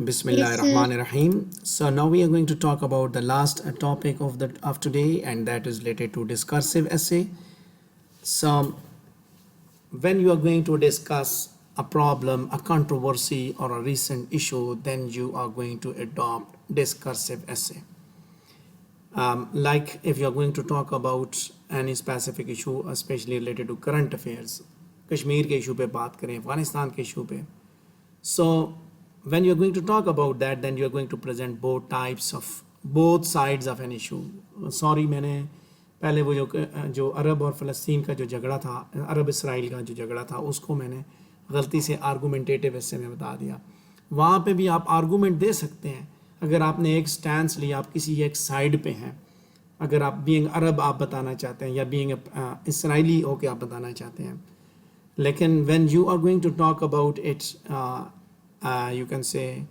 Yes, sir. Bismillahirrahmanirrahim. So now we are going to talk about the last topic of today, and that is related to discursive essay. So when you are going to discuss a problem, a controversy, or a recent issue, then you are going to adopt discursive essay. Like if you are going to talk about any specific issue, especially related to current affairs, Kashmir के issue पे बात करें, अफगानिस्तान के issue पे, so when you're going to talk about that, then you're going to present both sides of an issue. Sorry, मैंने पहले वो जो अरब और फ़लस्तीन का जो झगड़ा था, अरब इसराइल का जो झगड़ा था, उसको मैंने गलती से आर्गूमेंटेटिव हिस्से में बता दिया. वहाँ पे भी आप आर्गूमेंट दे सकते हैं. अगर आपने एक स्टैंस लिया, आप किसी एक साइड पे हैं, अगर आप बीइंग अरब आप बताना चाहते हैं या बीइंग इसराइली होके आप बताना चाहते हैं, लेकिन when you are going to talk about it, you can say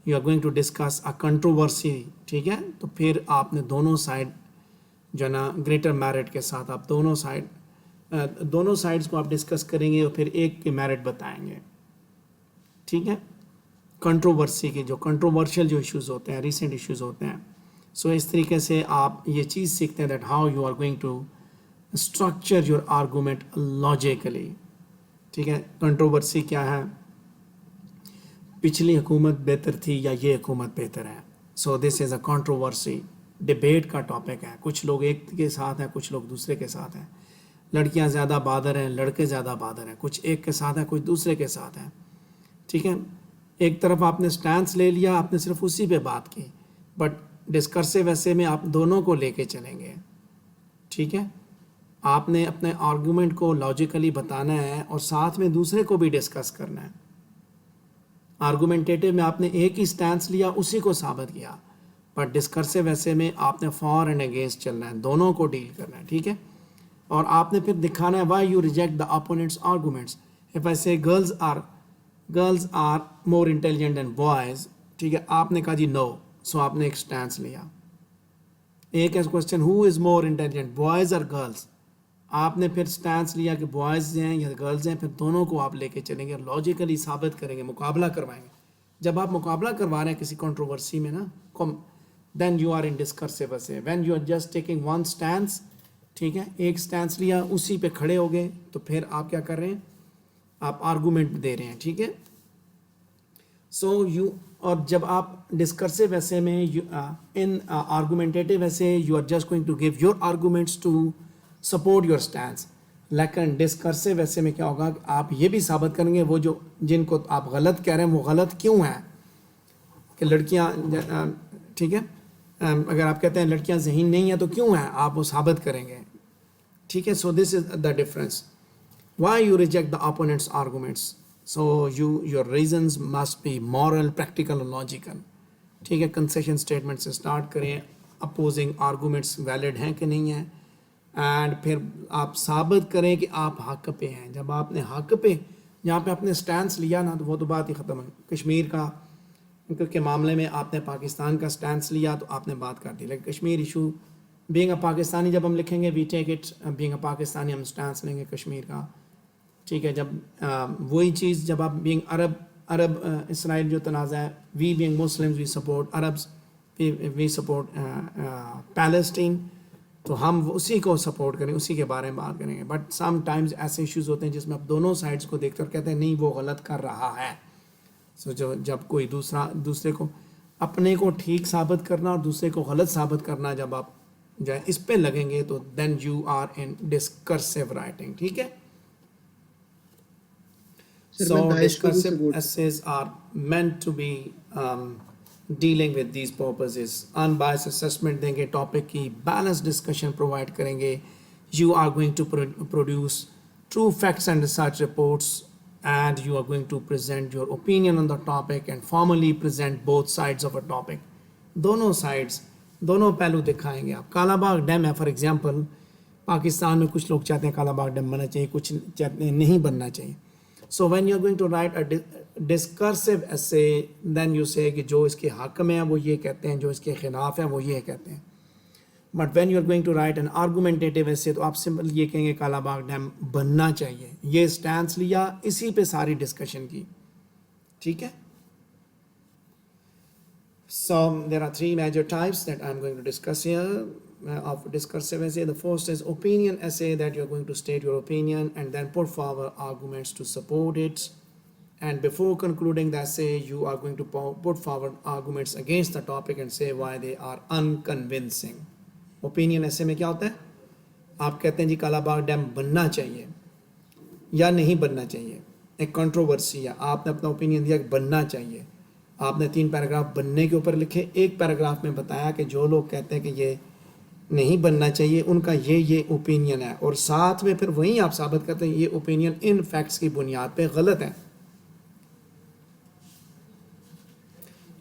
you are going to discuss a controversy, ठीक है, तो फिर आपने दोनों साइड जो ना ग्रेटर मेरिट के साथ आप दोनों साइड्स को आप डिस्कस करेंगे और फिर एक के मेरिट बताएंगे. ठीक है, कंट्रोवर्सी के जो कंट्रोवर्शियल जो इश्यूज होते हैं, रिसेंट इश्यूज होते हैं, सो इस तरीके से आप ये चीज़ सीखते हैं that how you are going to structure your argument logically. ठीक है, कंट्रोवर्सी क्या है, पिछली हुकूमत बेहतर थी या ये हुकूमत बेहतर है. So this is a controversy, debate का टॉपिक है. कुछ लोग एक के साथ हैं, कुछ लोग दूसरे के साथ हैं. लड़कियां ज़्यादा बहादुर हैं, लड़के ज़्यादा बहादुर हैं. कुछ एक के साथ हैं, कुछ दूसरे के साथ हैं. ठीक है, एक तरफ आपने स्टैंस ले लिया, आपने सिर्फ उसी पे बात की, बट डिस्कर्सिव ऐसे में आप दोनों को लेके चलेंगे. ठीक है, आपने अपने आर्गूमेंट को लॉजिकली बताना है और साथ में दूसरे को भी डिस्कस करना है. आर्गूमेंटेटिव में आपने एक ही स्टैंस लिया, उसी को साबित किया, बट डिस्कर्सिव ऐसे में आपने फॉर एंड अगेंस्ट चलना है, दोनों को डील करना है. ठीक है, और आपने फिर दिखाना है why you reject the opponent's arguments. If I say girls are more intelligent than boys, ठीक है, आपने कहा जी नो, सो आपने एक स्टैंस लिया. एक है question who is more intelligent, boys और गर्ल्स, आपने फिर स्टैंस लिया कि बॉयज़ हैं या गर्ल्स हैं, फिर दोनों को आप लेके चलेंगे, लॉजिकली साबित करेंगे, मुकाबला करवाएंगे. जब आप मुकाबला करवा रहे हैं किसी कंट्रोवर्सी में ना, then you are in discursive essay. When you are just taking one stance, ठीक है, एक स्टैंस लिया, उसी पे खड़े हो गए, तो फिर आप क्या कर रहे हैं, आप आर्गूमेंट दे रहे हैं. ठीक है, सो यू, और जब आप डिस्कर्सिव ऐसे में in argumentative essay you are just going to give your arguments to support your stands. लेकिन डिस्कर्सिव ऐसे में क्या होगा कि आप ये भी साबित करेंगे वो जो जिनको आप गलत कह रहे हैं वो गलत क्यों हैं. कि लड़कियां, ठीक है, अगर आप कहते हैं लड़कियां ज़हीन नहीं हैं तो क्यों हैं, आप वो साबित करेंगे. ठीक है, so this is the difference. Why you reject the opponent's arguments, so your reasons must be moral, practical और लॉजिकल. ठीक है, कंसेशन स्टेटमेंट से स्टार्ट करें, अपोजिंग आर्गूमेंट्स वैलिड हैं कि नहीं हैं, एंड फिर आप साबित करें कि आप हक पे हैं. जब आपने हक पे, जहाँ पे आपने स्टैंस लिया ना, तो वो तो बात ही ख़त्म है. कश्मीर का के मामले में आपने पाकिस्तान का स्टैंस लिया तो आपने बात कर दी, लेकिन Kashmir issue being a Pakistani जब हम लिखेंगे we take it being a Pakistani, हम स्टैंस लेंगे कश्मीर का. ठीक है, जब वही चीज़ जब आप बीइंग अरब इसराइल जो तनाज़ा है, we being Muslims we support Arabs, we support Palestine, तो हम उसी को सपोर्ट करें, उसी के बारे में बात करेंगे. बट सम टाइम्स ऐसे इश्यूज होते हैं जिसमें आप दोनों साइड्स को देखते हैं और कहते हैं नहीं वो गलत कर रहा है. सो जब कोई दूसरे को अपने को ठीक साबित करना और दूसरे को गलत साबित करना, जब आप जो है इस पे लगेंगे, तो then you are in discursive writing. ठीक है, सर सो मैं दाइश को भी डिस्कर्सिव सपोर्ट करता essays are meant to be dealing with these purposes. Unbiased assessment देंगे, टॉपिक की बैलेंस डिस्कशन प्रोवाइड करेंगे. You are going to produce true facts and research reports, and you are going to present your opinion on the topic and formally present both sides of a topic. दोनों sides, दोनों पहलू दिखाएंगे आप. Kalabagh dam है for example, Pakistan में कुछ लोग चाहते हैं कालाबाग डैम बनना चाहिए, कुछ चाहते हैं नहीं बनना चाहिए. So when you are going to write a discursive essay, then you say कि जो इसके हक में है वो ये कहते हैं, जो इसके खिलाफ है वो ये कहते हैं. But when you are going to write an argumentative essay, तो आप सिंपल ये कहेंगे कालाबाग डैम बनना चाहिए, ये स्टैंस लिया, इसी पे सारी डिस्कशन की. ठीक है, So there are three major types that I'm going to discuss here of discursive essay. The first is opinion essay, that you're going to state your opinion and then put forward arguments to support it. And before concluding the essay, you are going to put forward arguments against the topic and say why they are unconvincing. Opinion essay में क्या होता है? आप कहते हैं जी काला बाग dam बनना चाहिए या नहीं बनना चाहिए, एक कंट्रोवर्सी है, आपने अपना ओपिनियन दिया कि बनना चाहिए, आपने 3 पैराग्राफ बनने के ऊपर लिखे, एक पैराग्राफ में बताया कि जो लोग कहते हैं कि ये नहीं बनना चाहिए उनका ये ओपिनियन है, और साथ में फिर वहीं आप साबित करते हैं ये ओपिनियन इन फैक्ट्स की बुनियाद पे गलत है.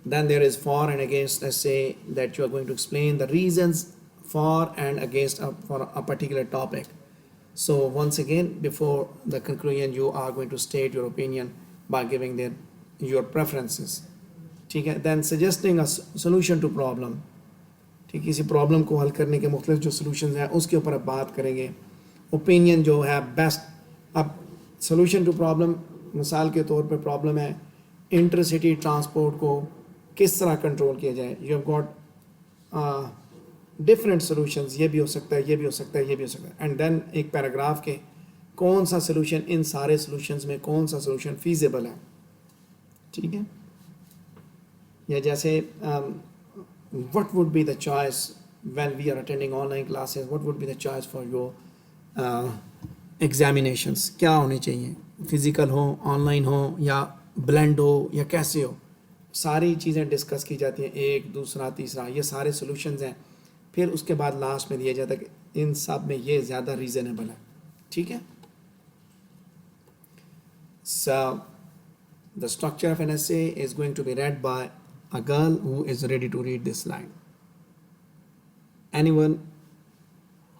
Then there is for and against essay, that you are going to explain the reasons for and against for a particular topic. So once again, before the conclusion, you are going to state your opinion by giving your preferences. ठीक है. Then suggesting a solution to problem. ठीक, किसी problem को हल करने के मुख्तलिफ जो सोल्यूशन हैं उसके ऊपर अब बात करेंगे. ओपिनियन जो है बेस्ट. अब सोल्यूशन टू प्रॉब्लम, मिसाल के तौर पे प्रॉब्लम है इंटरसिटी ट्रांसपोर्ट को किस तरह कंट्रोल किया जाए. You have got different solutions, ये भी हो सकता है, ये भी हो सकता है, ये भी हो सकता है, एंड देन एक पैराग्राफ के कौन सा सोल्यूशन, इन सारे सोल्यूशंस में कौन सा सोल्यूशन फीजिबल है. ठीक है. या जैसे what would be the choice when we are attending online classes, what would be the choice for your examinations, क्या होने चाहिए, फिज़िकल हो, ऑनलाइन हो या ब्लेंड हो या कैसे हो, सारी चीज़ें डिस्कस की जाती हैं, एक दूसरा तीसरा, ये सारे सॉल्यूशंस हैं. फिर उसके बाद लास्ट में दिया जाता है कि इन सब में ये ज़्यादा रीज़नेबल है. ठीक है. So the structure of an essay is going to be read by a girl who is ready to read this line. Anyone?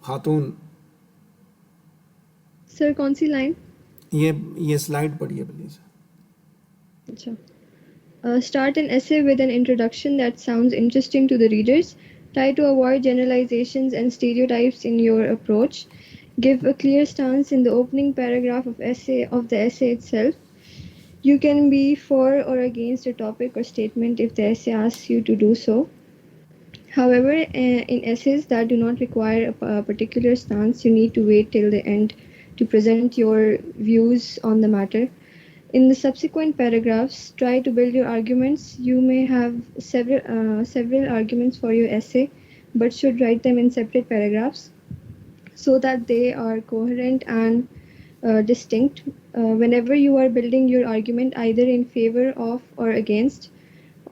Khatoon. Sir कौन सी लाइन? ये स्लाइड पढ़िए प्लीज. अच्छा. Start an essay with an introduction that sounds interesting to the readers. Try to avoid generalizations and stereotypes in your approach. Give a clear stance in the opening paragraph of the essay itself. You can be for or against a topic or statement if the essay asks you to do so. However, in essays that do not require a particular stance, you need to wait till the end to present your views on the matter. In the subsequent paragraphs, try to build your arguments. You may have several arguments for your essay, but should write them in separate paragraphs so that they are coherent and distinct. Whenever you are building your argument either in favor of or against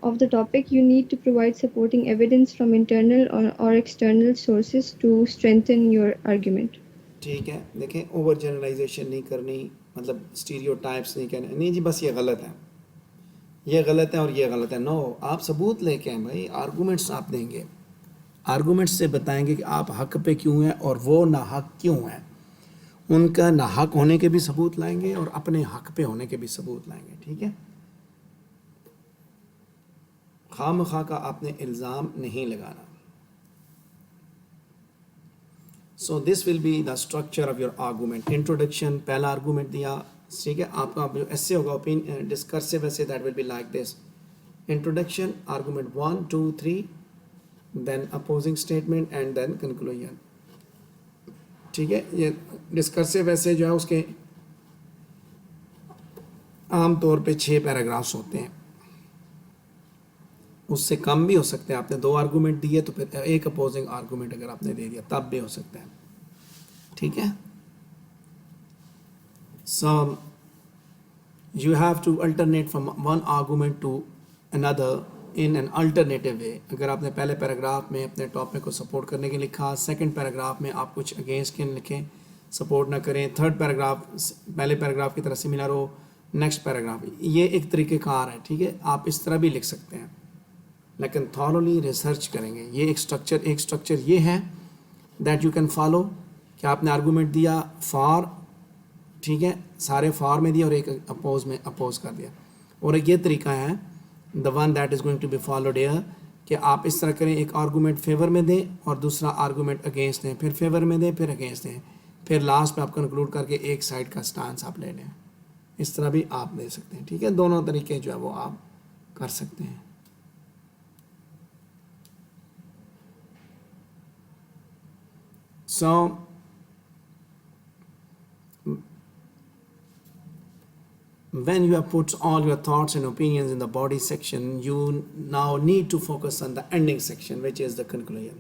of the topic, you need to provide supporting evidence from internal or external sources to strengthen your argument. ठीक है. देखें, over generalisation नहीं करनी, मतलब stereotypes नहीं कहने, नहीं जी बस ये गलत है, ये गलत है और ये गलत है. नो, आप सबूत लेके आए भाई, आर्गूमेंट्स आप देंगे, आर्गूमेंट्स से बताएंगे कि आप हक पे क्यों हैं और वो नाहक क्यों हैं. उनका नाहक होने के भी सबूत लाएंगे और अपने हक पे होने के भी सबूत लाएंगे. ठीक है. खामखा का आपने इल्ज़ाम नहीं लगाना. So this will be the structure of your argument. Introduction, पहला argument दिया. ठीक है. आपका जो essay होगा, discursive essay, that will be like this. Introduction, argument 1, 2, 3, then opposing statement and then conclusion. ठीक है. ये discursive essay जो है उसके आम तौर पे 6 पैराग्राफ्स होते हैं, उससे कम भी हो सकते हैं. आपने 2 आर्गूमेंट दिए तो फिर एक अपोजिंग आर्गूमेंट अगर आपने दे दिया तब भी हो सकता है. ठीक है. So you have to alternate from one argument to another in an alternative way. अगर आपने पहले पैराग्राफ में अपने टॉपिक को सपोर्ट करने के लिखा, सेकंड पैराग्राफ में आप कुछ अगेंस्ट के लिखें, सपोर्ट ना करें, थर्ड पैराग्राफ पहले पैराग्राफ की तरह सिमिलर हो, नेक्स्ट पैराग्राफ, ये एक तरीक़ेकार है. ठीक है. आप इस तरह भी लिख सकते हैं, लेकिन थॉरली रिसर्च करेंगे. ये एक स्ट्रक्चर ये है दैट यू कैन फॉलो कि आपने आर्गूमेंट दिया फॉर, ठीक है, सारे फॉर में दिया और एक अपोज में अपोज कर दिया. और एक ये तरीका है the one that is going to be followed here कि आप इस तरह करें, एक आर्गूमेंट फेवर में दें और दूसरा आर्गूमेंट अगेंस्ट दें, फिर फेवर में दें, फिर अगेंस्ट दें, फिर लास्ट में आप कंक्लूड करके एक साइड का स्टांस आप ले लें. इस तरह भी आप ले सकते हैं. ठीक है. दोनों तरीके जो है वो आप कर सकते हैं. So when you have put all your thoughts and opinions in the body section, you now need to focus on the ending section, which is the conclusion.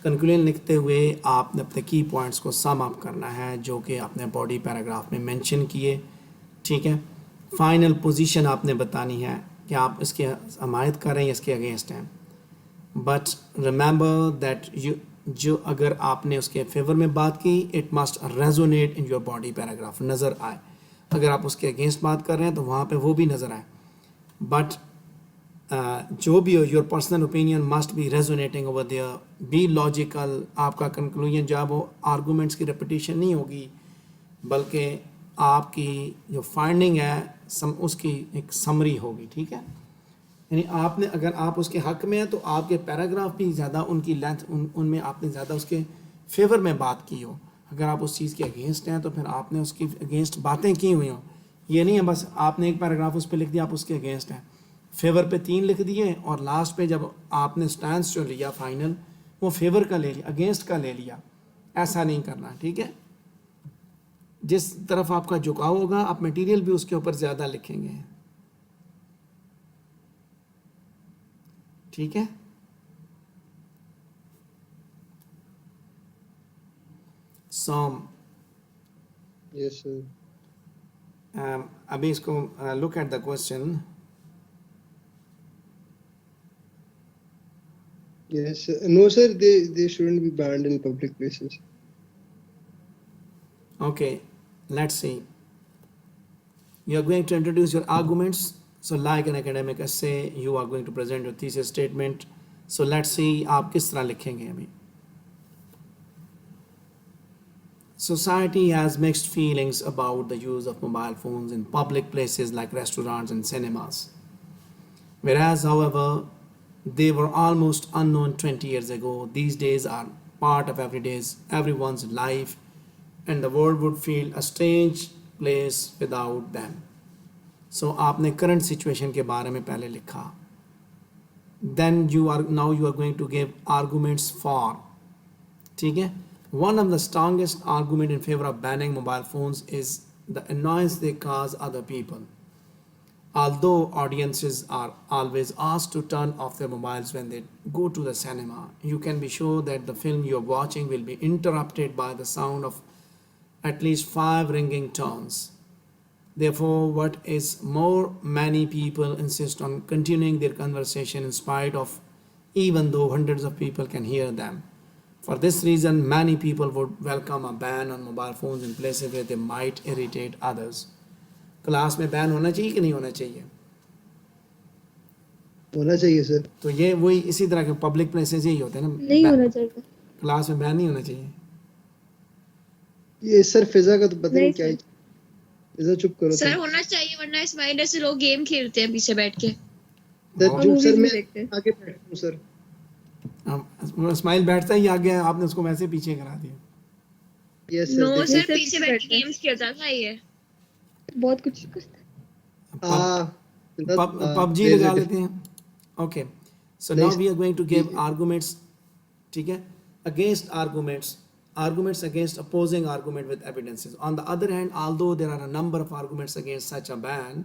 Conclusion लिखते हुए आपने अपने की पॉइंट्स को सम अप करना है जो कि आपने बॉडी पैराग्राफ में मेंशन किए, ठीक है. फाइनल पोजीशन आपने बतानी है कि आप इसकी हमायत कर रहे हैं, इसके अगेंस्ट हैं. बट रिमेंबर दैट यू जो अगर आपने उसके फेवर में बात की, it must resonate in your body paragraph, नज़र आए. अगर आप उसके अगेंस्ट बात कर रहे हैं तो वहाँ पे वो भी नज़र आए. बट जो भी हो, your personal opinion must be resonating over there. Be logical. आपका कंक्लूजन जो है वो आर्गूमेंट्स की रिपीटिशन नहीं होगी, बल्कि आपकी जो फाइंडिंग है उसकी एक समरी होगी, ठीक है. यानी आपने अगर आप उसके हक में हैं तो आपके पैराग्राफ भी ज़्यादा उनकी लेंथ उनमें आपने ज़्यादा उसके फेवर में बात की हो. अगर आप उस चीज़ के अगेंस्ट हैं तो फिर आपने उसकी अगेंस्ट बातें की हुई हों. ये नहीं है बस आपने एक पैराग्राफ उस पर लिख दिया आप उसके अगेंस्ट हैं. फेवर पे 3 लिख दिए और लास्ट पे जब आपने स्टैंस जो लिया फाइनल, वो फेवर का ले लिया, अगेंस्ट का ले लिया. ऐसा नहीं करना, ठीक है. जिस तरफ आपका झुकाव होगा आप मटेरियल भी उसके ऊपर ज़्यादा लिखेंगे, ठीक है. सो Yes, sir. अभी इसको look at the question. Yes, sir. No, sir. They shouldn't be banned in public places. Okay, let's see. You are going to introduce your arguments. So like an academic essay, you are going to present your thesis statement. So let's see आप किस तरह लिखेंगे अभी. Society has mixed feelings about the use of mobile phones in public places like restaurants and cinemas. Whereas, however, they were almost unknown 20 years ago, these days are part of everyone's life, and the world would feel a strange place without them. So आपने current situation के बारे में पहले लिखा. Then you are going to give arguments for, ठीक है. One of the strongest argument in favor of banning mobile phones is the annoyance they cause other people. Although audiences are always asked to turn off their mobiles when they go to the cinema, you can be sure that the film you're watching will be interrupted by the sound of at least 5 ringing tones. Therefore, what is more, many people insist on continuing their conversation in spite of, even though hundreds of people can hear them. For this reason, many people would welcome a ban on mobile phones in places where they might irritate others. Class में ban होना चाहिए कि नहीं होना चाहिए? होना चाहिए sir. तो ये वही इसी तरह के पब्लिक प्लेसेस यही होते हैं ना. नहीं होना चाहिए. क्लास में बैन नहीं होना चाहिए. ये सर फिजा का तो पता नहीं नहीं क्या है. सर. फिजा चुप करो सर होना चाहिए, वरना इस वायरस से लोग गेम खेलते हैं पीछे बैठ के. सर और चुप movies सर भी मैं देखते हैं. आगे बैठता हूँ सर. स्माइल बैठता ही आ गया, आपने उसको वैसे पीछे करा दिया. Yes no sir. Sir, sir, पीछे बैठ के बैठते हैं. गेम्स खेलता था ये. बहुत कुछ करता है. पबजी लगा लेते हैं. Okay, so now we are going to give arguments, ठीक है, against arguments against opposing argument with evidences. On the other hand, although there are a number of arguments against such a ban,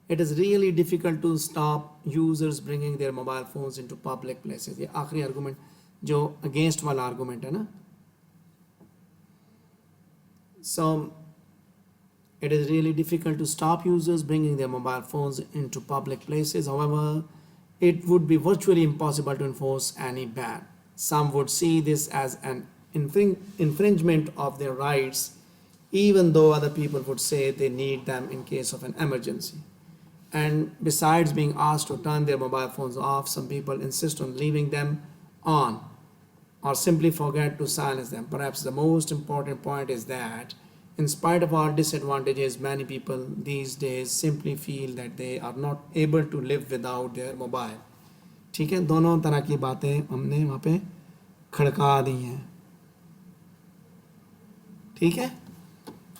it is really difficult to stop users bringing their mobile phones into public places. ये आखिरी argument जो against वाला argument है ना. So it is really difficult to stop users bringing their mobile phones into public places. However, it would be virtually impossible to enforce any ban. Some would see this as an infringement of their rights, even though other people would say they need them in case of an emergency. And besides being asked to turn their mobile phones off, some people insist on leaving them on or simply forget to silence them. Perhaps the most important point is that in spite of all disadvantages, many people these days simply feel that they are not able to live without their mobile. ठीक है, दोनों तरह की बातें हमने वहाँ पे खड़का दी हैं, ठीक है.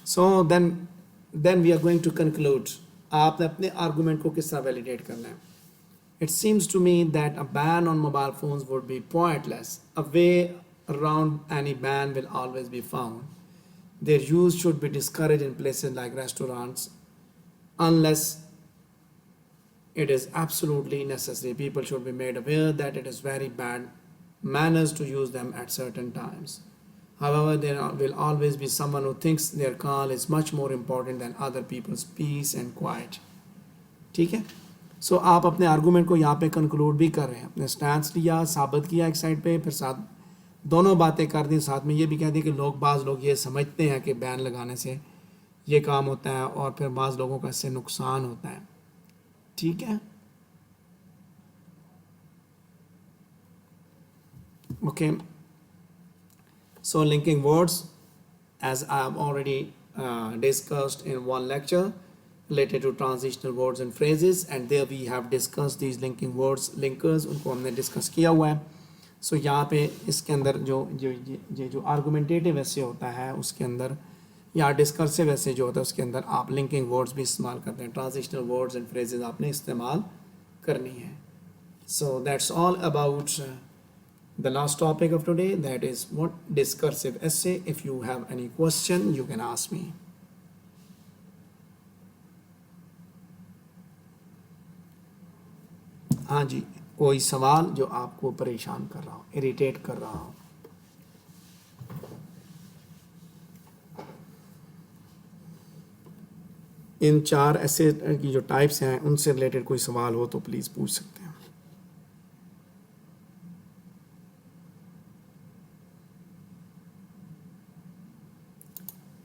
So then we are going to conclude. आपने अपने आर्गूमेंट को किस तरह वैलिडेट करना है. It seems to me that a ban on mobile phones would be pointless. around any ban will always be found. Their use should be discouraged in places like restaurants unless it is absolutely necessary. People should be made aware that it is very bad manners to use them at certain times. However, will always be someone who thinks their call is much more important than other people's peace and quiet. ठीक है, सो आप अपने argument को यहाँ पे conclude भी कर रहे हैं, अपने स्टैंस लिया, साबित किया एक साइड पे, फिर साथ दोनों बातें कर दी, साथ में ये भी कह दी कि बाज़ लोग ये समझते हैं कि बैन लगाने से ये काम होता है और फिर बाज़ लोगों का इससे नुकसान होता है. ठीक है, okay. So linking words, as I have already discussed in one lecture related to transitional words and phrases, and there we have discussed these linking words, linkers, उनको हमने डिस्कस किया हुआ है. सो यहाँ पे इसके अंदर जो आर्गूमेंटेटिव ऐसे होता है उसके अंदर, या डिस्कर्सिव ऐसे जो होता है उसके अंदर आप लिंकिंग वर्ड्स भी इस्तेमाल करते हैं, ट्रांजिशनल वर्ड्स एंड फ्रेजेस आपने इस्तेमाल करनी है. So that's all about the last topic of today, that is what discursive essay. If you have any question you can ask me. हाँ जी, कोई सवाल जो आपको परेशान कर रहा हो, इरिटेट कर रहा हो. इन 4 ऐसे की जो टाइप्स हैं उनसे रिलेटेड कोई सवाल हो तो प्लीज़ पूछ सकते हैं.